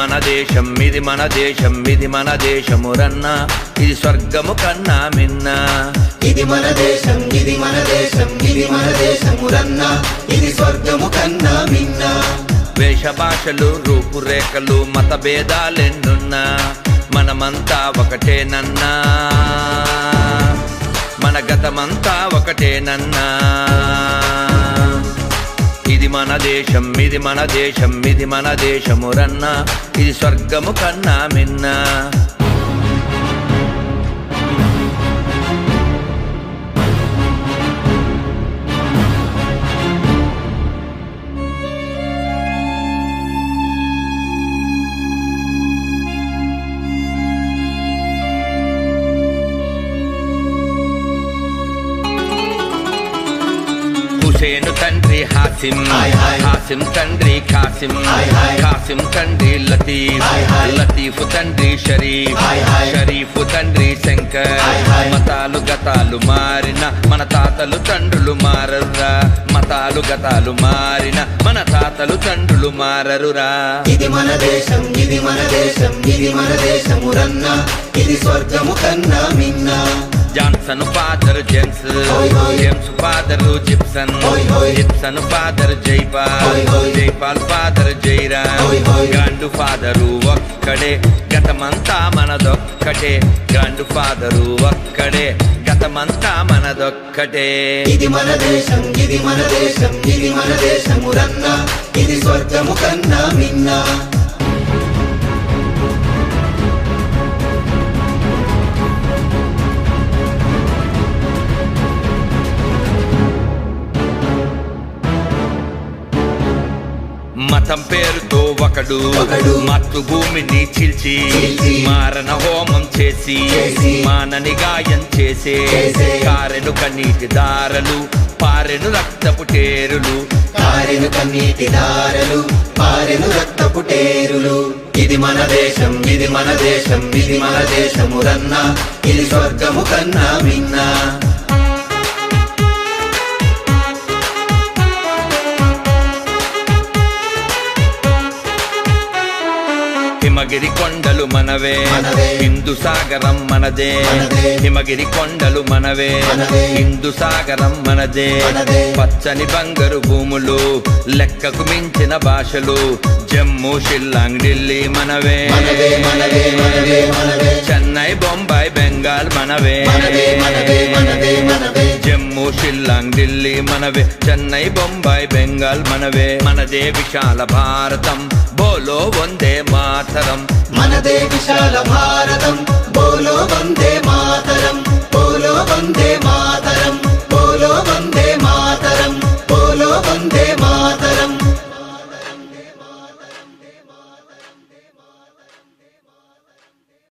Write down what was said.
మన దేశం ఇది మన దేశం ఇది మన దేశమురన్నా ఇది స్వర్గము కన్నా మిన్నా ఇది మన దేశం ఇది మన దేశం ఇది మన దేశమురన్నా ఇది స్వర్గము కన్నా మిన్నా వేష భాషలు రూపురేఖలు మత భేదాలెన్నున్నా మనమంతా ఒకటేనన్నా మన గతమంతా ఒకటేనన్నా ఇది మన దేశం ఇది మన దేశం ఇది మన దేశమురన్నా ఇది స్వర్గము కన్నా మిన్నా హుసేను తండ్రి హాసిం హాసిం తండ్రి ఖాసిం ఖాసిం తండ్రి లతీఫ్ లతీఫ్ తండ్రి షరీఫ్ షరీఫ్ తండ్రి శంకర్ మతాలు గతాలు మారిన మన తాతలు తండ్రులు మారరురా మతాలు గతాలు మారిన మన తాతలు తండ్రులు మారరురా ఇది మన దేశం ఇది మన దేశం ఇది మన దేశమురన్నా ఇది స్వర్గము కన్నా మిన్నా Johnson father James James father Jipson Jipson father Jaipal Jaipal father Jairam grand father ఒక్కడే గతమంతా మనదొక్కటే గ్రాండ్ ఫాదరు ఒక్కడే గతమంతా మనదొక్కటే ఇది మన దేశం ఇది మన దేశం ఇది మన దేశమురన్నా ఇది స్వర్గము కన్నా మిన్నా మతం పేరుతో ఒకడు మాతృభూమిని చీల్చి మారణ హోమం చేసి మానని గాయం చేసే కారెను కన్నీటి దారలు పారెను రక్తపు టేరులు కారెను కన్నీటి దారలు పారెను రక్తపు టేరులు ఇది మన దేశం ఇది మన దేశం ఇది మన దేశమురన్నా ఇది స్వర్గము కన్నా మిన్నా హిమగిరి కొండలు మనవే హిందూ సాగరం మనదే హిమగిరి కొండలు మనవే హిందూ సాగరం మనదే పచ్చని బంగారు భూములు లెక్కకు మించిన భాషలు జమ్మూ షిల్లాంగ్ ఢిల్లీ మనవే చెన్నై బొంబాయి బెంగాల్ మనవే జమ్మూ షిల్లాంగ్ ఢిల్లీ మనవే చెన్నై బొంబాయి బెంగాల్ మనవే మనదే విశాల భారతం బోలో వందే మాతరం మనదే విశాల భారతం బోలో వందే మాతరం బోలో వందే మాతరం బోలో వందే మాతరం బోలో వందే మాతరం